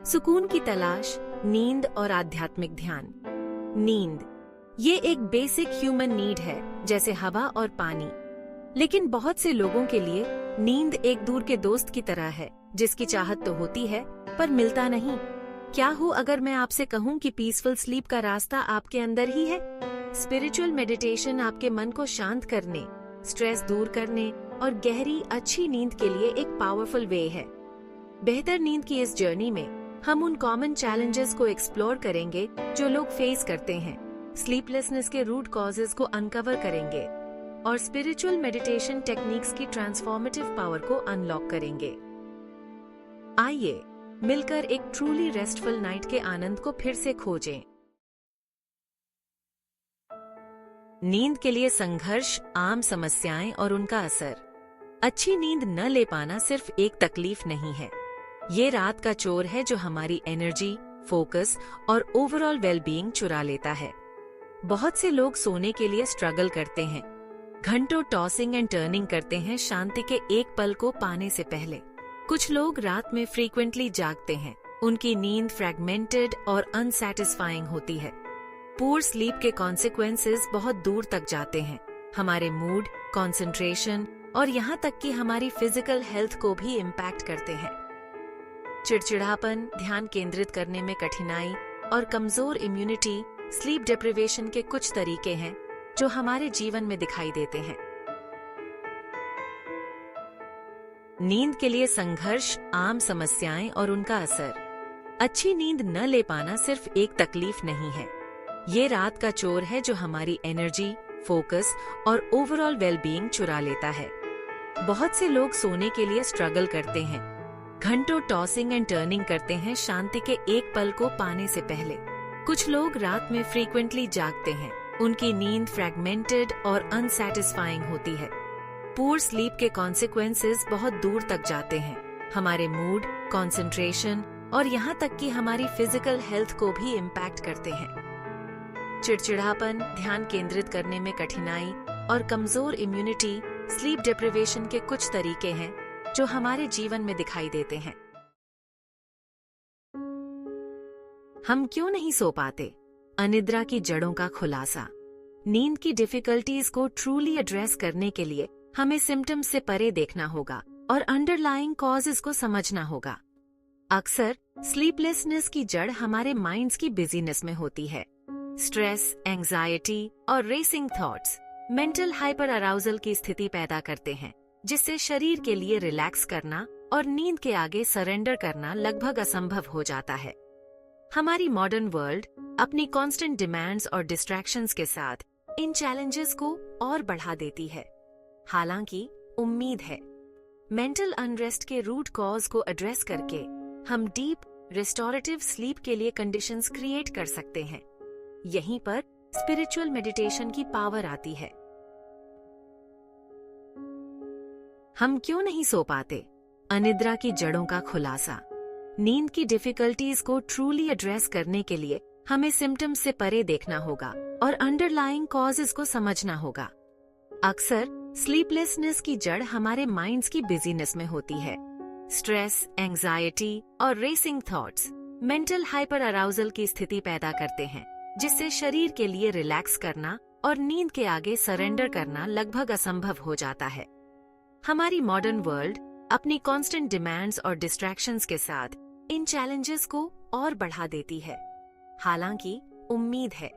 सुकून की तलाश, नींद और आध्यात्मिक ध्यान। नींद ये एक बेसिक ह्यूमन नीड है, जैसे हवा और पानी। लेकिन बहुत से लोगों के लिए नींद एक दूर के दोस्त की तरह है, जिसकी चाहत तो होती है पर मिलता नहीं। क्या हो अगर मैं आपसे कहूँ कि पीसफुल स्लीप का रास्ता आपके अंदर ही है? स्पिरिचुअल मेडिटेशन आपके मन को शांत करने, स्ट्रेस दूर करने और गहरी अच्छी नींद के लिए एक पावरफुल वे है। बेहतर नींद की इस जर्नी में हम उन कॉमन चैलेंजेस को एक्सप्लोर करेंगे जो लोग फेस करते हैं, स्लीपलेसनेस के रूट कॉजेज को अनकवर करेंगे और स्पिरिचुअल मेडिटेशन टेक्निक्स की ट्रांसफॉर्मेटिव पावर को अनलॉक करेंगे। आइए मिलकर एक ट्रूली रेस्टफुल नाइट के आनंद को फिर से खोजें। नींद के लिए संघर्ष, आम समस्याएं और उनका असर। अच्छी नींद न ले पाना सिर्फ एक तकलीफ नहीं है, ये रात का चोर है जो हमारी एनर्जी, फोकस और ओवरऑल वेलबीइंग चुरा लेता है। बहुत से लोग सोने के लिए स्ट्रगल करते हैं, घंटों टॉसिंग एंड टर्निंग करते हैं शांति के एक पल को पाने से पहले। कुछ लोग रात में फ्रीक्वेंटली जागते हैं, उनकी नींद फ्रैगमेंटेड और अनसैटिस्फाइंग होती है। पुअर स्लीप के कॉन्सिक्वेंसेस बहुत दूर तक जाते हैं, हमारे मूड, कंसंट्रेशन और यहाँ तक कि हमारी फिजिकल हेल्थ को भी इम्पैक्ट करते हैं। चिड़चिड़ापन, ध्यान केंद्रित करने में कठिनाई और कमजोर इम्यूनिटी स्लीप डिप्रिवेशन के कुछ तरीके हैं जो हमारे जीवन में दिखाई देते हैं। नींद के लिए संघर्ष, आम समस्याएं और उनका असर। अच्छी नींद न ले पाना सिर्फ एक तकलीफ नहीं है, ये रात का चोर है जो हमारी एनर्जी, फोकस और ओवरऑल वेलबीइंग चुरा लेता है। बहुत से लोग सोने के लिए स्ट्रगल करते हैं, घंटों टॉसिंग एंड टर्निंग करते हैं शांति के एक पल को पाने से पहले। कुछ लोग रात में फ्रीक्वेंटली जागते हैं, उनकी नींद फ्रैगमेंटेड और अनसैटिस्फाइंग होती है। पुअर स्लीप के कॉन्सिक्वेंसेस बहुत दूर तक जाते हैं, हमारे मूड, कंसंट्रेशन और यहाँ तक कि हमारी फिजिकल हेल्थ को भी इम्पैक्ट करते हैं। चिड़चिड़ापन, ध्यान केंद्रित करने में कठिनाई और कमजोर इम्यूनिटी स्लीप डिप्रिवेशन के कुछ तरीके हैं जो हमारे जीवन में दिखाई देते हैं। हम क्यों नहीं सो पाते? अनिद्रा की जड़ों का खुलासा। नींद की डिफिकल्टीज को ट्रूली एड्रेस करने के लिए हमें सिम्टम्स से परे देखना होगा और अंडरलाइंग कॉजेज को समझना होगा। अक्सर स्लीपलेसनेस की जड़ हमारे माइंड्स की बिजीनेस में होती है। स्ट्रेस, एंजाइटी और racing thoughts mental hyper arousal की स्थिति पैदा करते हैं, जिससे शरीर के लिए रिलैक्स करना और नींद के आगे सरेंडर करना लगभग असंभव हो जाता है। हमारी मॉडर्न वर्ल्ड अपनी कांस्टेंट डिमांड्स और डिस्ट्रैक्शंस के साथ इन चैलेंजेस को और बढ़ा देती है। हालांकि उम्मीद है, मेंटल अनरेस्ट के रूट कॉज को एड्रेस करके हम डीप रिस्टोरेटिव स्लीप के लिए कंडीशंस क्रिएट कर सकते हैं। यहीं पर स्पिरिचुअल मेडिटेशन की पावर आती है। हम क्यों नहीं सो पाते? अनिद्रा की जड़ों का खुलासा। नींद की डिफिकल्टीज को ट्रूली एड्रेस करने के लिए हमें सिम्टम्स से परे देखना होगा और अंडरलाइंग कॉजेज को समझना होगा। अक्सर स्लीपलेसनेस की जड़ हमारे माइंड्स की बिजीनेस में होती है। स्ट्रेस, एंजाइटी और racing thoughts mental hyper arousal की स्थिति पैदा करते हैं, जिससे शरीर के लिए रिलैक्स करना और नींद के आगे सरेंडर करना लगभग असंभव हो जाता है। हमारी मॉडर्न वर्ल्ड अपनी कांस्टेंट डिमांड्स और डिस्ट्रैक्शंस के साथ इन चैलेंजेस को और बढ़ा देती है। हालांकि उम्मीद है,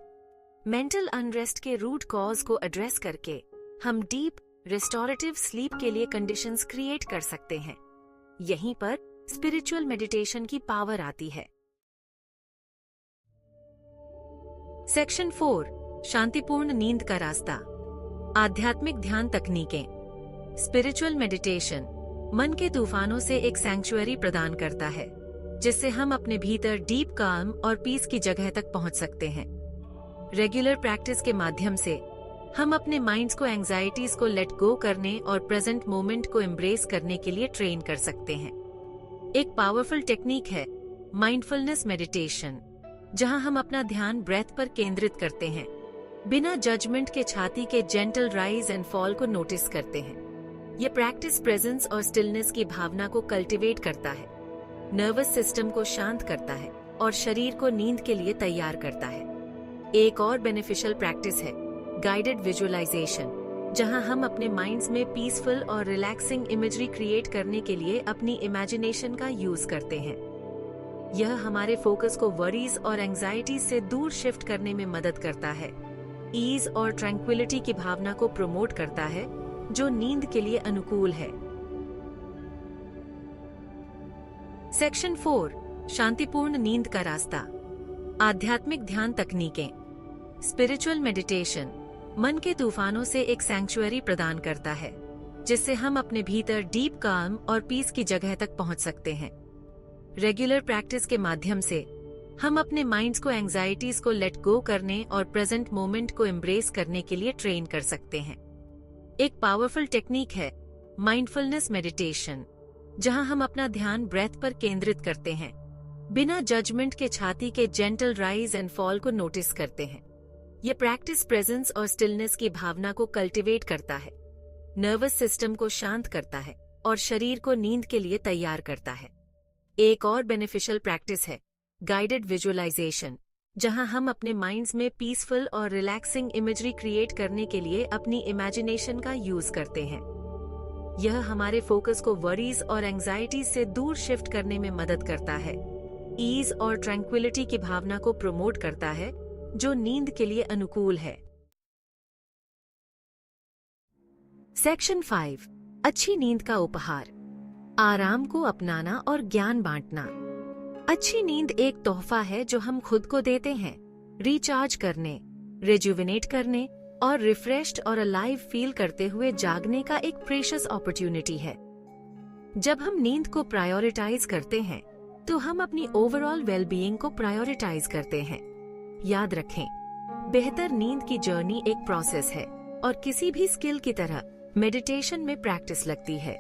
मेंटल अनरेस्ट के रूट कॉज को एड्रेस करके हम डीप रिस्टोरेटिव स्लीप के लिए कंडीशंस क्रिएट कर सकते हैं। यहीं पर स्पिरिचुअल मेडिटेशन की पावर आती है। सेक्शन 4, शांतिपूर्ण नींद का रास्ता। आध्यात्मिक ध्यान तकनीकें। स्पिरिचुअल मेडिटेशन मन के तूफानों से एक सैंक्चुअरी प्रदान करता है, जिससे हम अपने भीतर डीप काम और पीस की जगह तक पहुंच सकते हैं। रेगुलर प्रैक्टिस के माध्यम से हम अपने माइंड्स को एंजाइटीज को लेट गो करने और प्रेजेंट मोमेंट को एम्ब्रेस करने के लिए ट्रेन कर सकते हैं। एक पावरफुल टेक्निक है माइंडफुलनेस मेडिटेशन, जहां हम अपना ध्यान ब्रेथ पर केंद्रित करते हैं, बिना जजमेंट के छाती के जेंटल राइज एंड फॉल को नोटिस करते हैं। ये प्रैक्टिस प्रेजेंस और स्टिलनेस की भावना को कल्टीवेट करता है। नर्वस सिस्टम को शांत करता है और शरीर को नींद के लिए तैयार करता है। एक और बेनिफिशियल प्रैक्टिस है गाइडेड विजुअलाइजेशन, जहां हम अपने माइंड्स में पीसफुल और रिलैक्सिंग इमेजरी क्रिएट करने के लिए अपनी इमेजिनेशन का यूज करते हैं। यह हमारे फोकस को वरीज और एंजाइटी से दूर शिफ्ट करने में मदद करता है, ईज और ट्रैंक्विलिटी की भावना को प्रमोट करता है जो नींद के लिए अनुकूल है। सेक्शन 4, शांतिपूर्ण नींद का रास्ता। आध्यात्मिक ध्यान तकनीकें। स्पिरिचुअल मेडिटेशन मन के तूफानों से एक सैंक्चुअरी प्रदान करता है, जिससे हम अपने भीतर डीप काम और पीस की जगह तक पहुंच सकते हैं। रेगुलर प्रैक्टिस के माध्यम से हम अपने माइंड्स को एंजाइटीज को लेट गो करने और प्रेजेंट मोमेंट को एम्ब्रेस करने के लिए ट्रेन कर सकते हैं। एक पावरफुल टेक्निक है माइंडफुलनेस मेडिटेशन, जहां हम अपना ध्यान ब्रेथ पर केंद्रित करते हैं, बिना जजमेंट के छाती के जेंटल राइज एंड फॉल को नोटिस करते हैं। यह प्रैक्टिस प्रेजेंस और स्टिलनेस की भावना को कल्टीवेट करता है, नर्वस सिस्टम को शांत करता है और शरीर को नींद के लिए तैयार करता है। एक और बेनिफिशियल प्रैक्टिस है गाइडेड विजुअलाइजेशन, जहां हम अपने माइंड्स में पीसफुल और रिलैक्सिंग इमेजरी क्रिएट करने के लिए अपनी इमेजिनेशन का यूज करते हैं। यह हमारे फोकस को वरीज और एंजाइटी से दूर शिफ्ट करने में मदद करता है, ईज और ट्रैंक्विलिटी की भावना को प्रमोट करता है जो नींद के लिए अनुकूल है। सेक्शन 5, अच्छी नींद का उपहार। आराम को अपनाना और ज्ञान बांटना। अच्छी नींद एक तोहफा है जो हम खुद को देते हैं, रिचार्ज करने, रेजुविनेट करने और रिफ्रेश्ड और अलाइव फील करते हुए जागने का एक प्रेशियस अपॉर्चुनिटी है। जब हम नींद को प्रायोरिटाइज करते हैं तो हम अपनी ओवरऑल वेलबीइंग को प्रायोरिटाइज करते हैं। याद रखें, बेहतर नींद की जर्नी एक प्रोसेस है और किसी भी स्किल की तरह मेडिटेशन में प्रैक्टिस लगती है।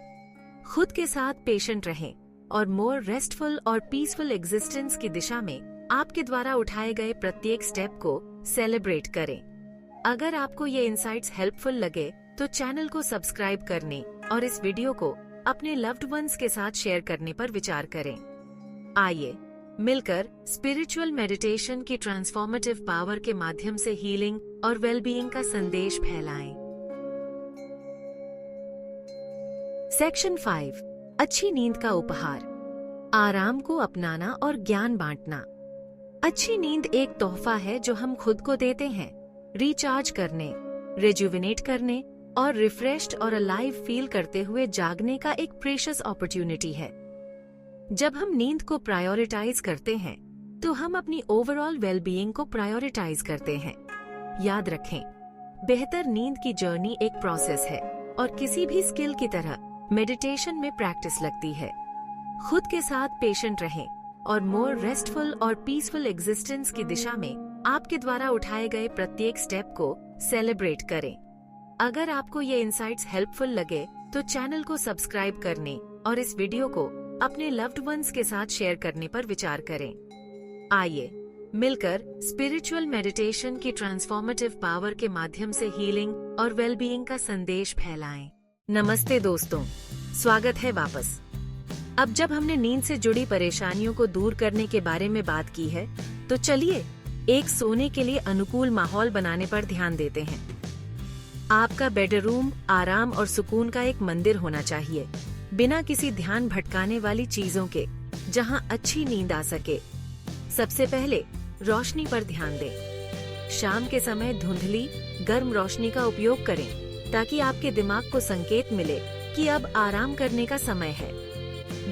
खुद के साथ पेशेंट रहें और मोर रेस्टफुल और पीसफुल एग्जिस्टेंस की दिशा में आपके द्वारा उठाए गए प्रत्येक स्टेप को सेलिब्रेट करें। अगर आपको ये इंसाइट्स हेल्पफुल लगे तो चैनल को सब्सक्राइब करने और इस वीडियो को अपने लव्ड वंस के साथ शेयर करने पर विचार करें। आइए मिलकर स्पिरिचुअल मेडिटेशन की ट्रांसफॉर्मेटिव पावर के माध्यम से हीलिंग और वेलबीइंग का संदेश फैलाएं। सेक्शन 5, अच्छी नींद का उपहार। आराम को अपनाना और ज्ञान बांटना। अच्छी नींद एक तोहफा है जो हम खुद को देते हैं, रिचार्ज करने, रेजुविनेट करने और रिफ्रेश्ड और अलाइव फील करते हुए जागने का एक प्रेशियस अपॉर्चुनिटी है। जब हम नींद को प्रायोरिटाइज करते हैं तो हम अपनी ओवरऑल वेलबीइंग को प्रायोरिटाइज करते हैं। याद रखें, बेहतर नींद की जर्नी एक प्रोसेस है और किसी भी स्किल की तरह मेडिटेशन में प्रैक्टिस लगती है। खुद के साथ पेशेंट रहें और मोर रेस्टफुल और पीसफुल एग्जिस्टेंस की दिशा में आपके द्वारा उठाए गए प्रत्येक स्टेप को सेलिब्रेट करें। अगर आपको ये इंसाइट्स हेल्पफुल लगे तो चैनल को सब्सक्राइब करने और इस वीडियो को अपने लव्ड वंस के साथ शेयर करने पर विचार करें। आइए मिलकर स्पिरिचुअल मेडिटेशन की ट्रांसफॉर्मेटिव पावर के माध्यम से हीलिंग और वेलबीइंग का संदेश फैलाएं। नमस्ते दोस्तों, स्वागत है वापस। अब जब हमने नींद से जुड़ी परेशानियों को दूर करने के बारे में बात की है, तो चलिए एक सोने के लिए अनुकूल माहौल बनाने पर ध्यान देते हैं। आपका बेडरूम आराम और सुकून का एक मंदिर होना चाहिए, बिना किसी ध्यान भटकाने वाली चीजों के, जहां अच्छी नींद आ सके। सबसे पहले रोशनी पर ध्यान दें। शाम के समय धुंधली गर्म रोशनी का उपयोग करें ताकि आपके दिमाग को संकेत मिले कि अब आराम करने का समय है।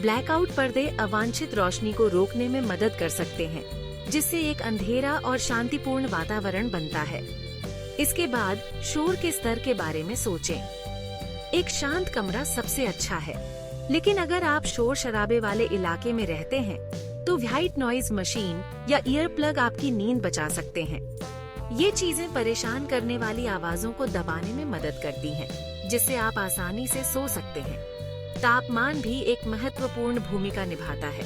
ब्लैकआउट पर्दे अवांछित रोशनी को रोकने में मदद कर सकते हैं, जिससे एक अंधेरा और शांतिपूर्ण वातावरण बनता है। इसके बाद शोर के स्तर के बारे में सोचें। एक शांत कमरा सबसे अच्छा है, लेकिन अगर आप शोर शराबे वाले इलाके में रहते हैं तो व्हाइट नॉइज मशीन या ईयर प्लग आपकी नींद बचा सकते हैं। ये चीजें परेशान करने वाली आवाजों को दबाने में मदद करती हैं, जिससे आप आसानी से सो सकते हैं। तापमान भी एक महत्वपूर्ण भूमिका निभाता है।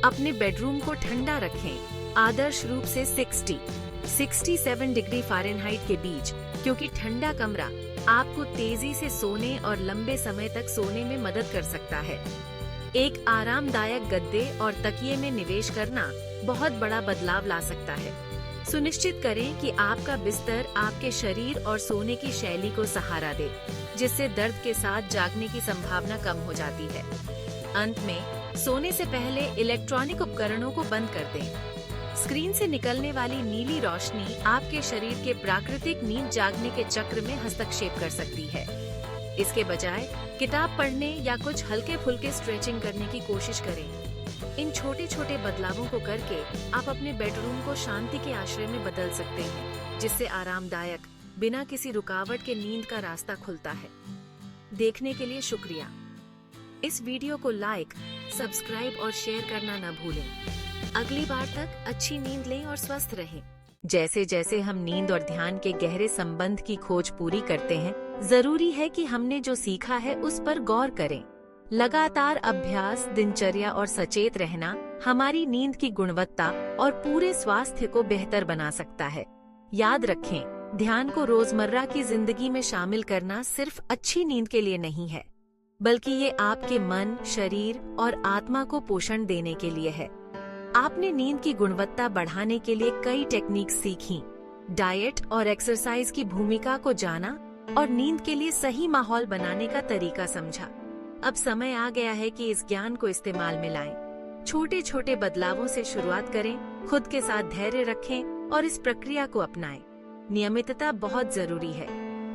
अपने बेडरूम को ठंडा रखें, आदर्श रूप से 60-67 डिग्री फ़ारेनहाइट के बीच, क्योंकि ठंडा कमरा आपको तेजी से सोने और लंबे समय तक सोने में मदद कर सकता है। एक आरामदायक गद्दे और तकिए में निवेश करना बहुत बड़ा बदलाव ला सकता है। सुनिश्चित करें कि आपका बिस्तर आपके शरीर और सोने की शैली को सहारा दे, जिससे दर्द के साथ जागने की संभावना कम हो जाती है। अंत में, सोने से पहले इलेक्ट्रॉनिक उपकरणों को बंद कर दें। स्क्रीन से निकलने वाली नीली रोशनी आपके शरीर के प्राकृतिक नींद जागने के चक्र में हस्तक्षेप कर सकती है। इसके बजाय किताब पढ़ने या कुछ हल्के फुल्के स्ट्रेचिंग करने की कोशिश करें। इन छोटे छोटे बदलावों को करके आप अपने बेडरूम को शांति के आश्रय में बदल सकते हैं, जिससे आरामदायक, बिना किसी रुकावट के नींद का रास्ता खुलता है। देखने के लिए शुक्रिया। इस वीडियो को लाइक, सब्सक्राइब और शेयर करना न भूलें। अगली बार तक अच्छी नींद लें और स्वस्थ रहें। जैसे जैसे हम नींद और ध्यान के गहरे संबंध की खोज पूरी करते हैं, जरूरी है कि हमने जो सीखा है उस पर गौर करें। लगातार अभ्यास, दिनचर्या और सचेत रहना हमारी नींद की गुणवत्ता और पूरे स्वास्थ्य को बेहतर बना सकता है। याद रखें, ध्यान को रोजमर्रा की जिंदगी में शामिल करना सिर्फ अच्छी नींद के लिए नहीं है, बल्कि ये आपके मन, शरीर और आत्मा को पोषण देने के लिए है। आपने नींद की गुणवत्ता बढ़ाने के लिए कई टेक्निक सीखी, डाइट और एक्सरसाइज की भूमिका को जाना और नींद के लिए सही माहौल बनाने का तरीका समझा। अब समय आ गया है कि इस ज्ञान को इस्तेमाल में लाएं। छोटे छोटे बदलावों से शुरुआत करें, खुद के साथ धैर्य रखें और इस प्रक्रिया को अपनाएं। नियमितता बहुत जरूरी है।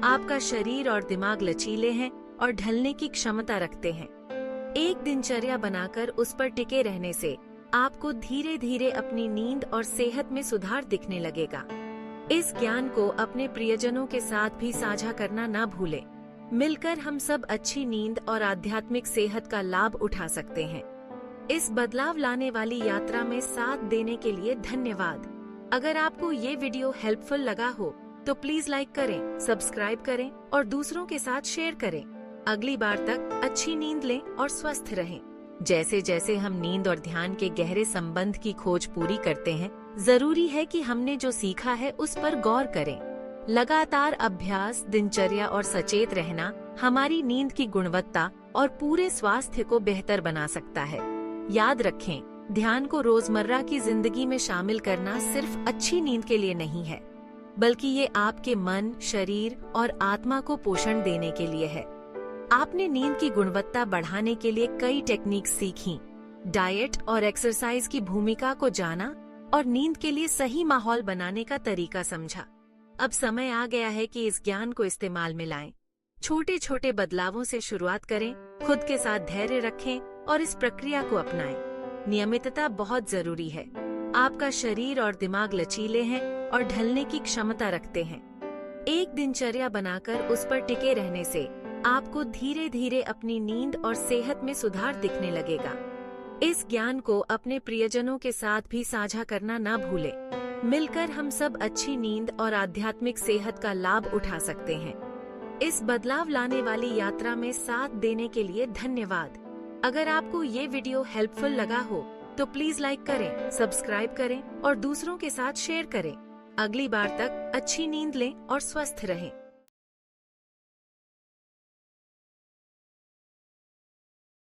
आपका शरीर और दिमाग लचीले हैं और ढलने की क्षमता रखते हैं। एक दिनचर्या बनाकर उस पर टिके रहने से आपको धीरे धीरे अपनी नींद और सेहत में सुधार दिखने लगेगा। इस ज्ञान को अपने प्रियजनों के साथ भी साझा करना न भूलें। मिलकर हम सब अच्छी नींद और आध्यात्मिक सेहत का लाभ उठा सकते हैं। इस बदलाव लाने वाली यात्रा में साथ देने के लिए धन्यवाद। अगर आपको ये वीडियो हेल्पफुल लगा हो तो प्लीज लाइक करें, सब्सक्राइब करें और दूसरों के साथ शेयर करें। अगली बार तक अच्छी नींद लें और स्वस्थ रहें। जैसे जैसे हम नींद और ध्यान के गहरे संबंध की खोज पूरी करते हैं, जरूरी है कि हमने जो सीखा है उस पर गौर करें। लगातार अभ्यास, दिनचर्या और सचेत रहना हमारी नींद की गुणवत्ता और पूरे स्वास्थ्य को बेहतर बना सकता है। याद रखें, ध्यान को रोजमर्रा की जिंदगी में शामिल करना सिर्फ अच्छी नींद के लिए नहीं है, बल्कि ये आपके मन, शरीर और आत्मा को पोषण देने के लिए है। आपने नींद की गुणवत्ता बढ़ाने के लिए कई टेक्निक सीखी, डाइट और एक्सरसाइज की भूमिका को जाना और नींद के लिए सही माहौल बनाने का तरीका समझा। अब समय आ गया है कि इस ज्ञान को इस्तेमाल में लाएं। छोटे छोटे बदलावों से शुरुआत करें, खुद के साथ धैर्य रखें और इस प्रक्रिया को अपनाएं। नियमितता बहुत जरूरी है। आपका शरीर और दिमाग लचीले हैं और ढलने की क्षमता रखते हैं। एक दिनचर्या बनाकर उस पर टिके रहने से आपको धीरे धीरे अपनी नींद और सेहत में सुधार दिखने लगेगा। इस ज्ञान को अपने प्रियजनों के साथ भी साझा करना न भूलें। मिलकर हम सब अच्छी नींद और आध्यात्मिक सेहत का लाभ उठा सकते हैं। इस बदलाव लाने वाली यात्रा में साथ देने के लिए धन्यवाद। अगर आपको ये वीडियो हेल्पफुल लगा हो तो प्लीज लाइक करें, सब्सक्राइब करें और दूसरों के साथ शेयर करें। अगली बार तक अच्छी नींद लें और स्वस्थ रहें।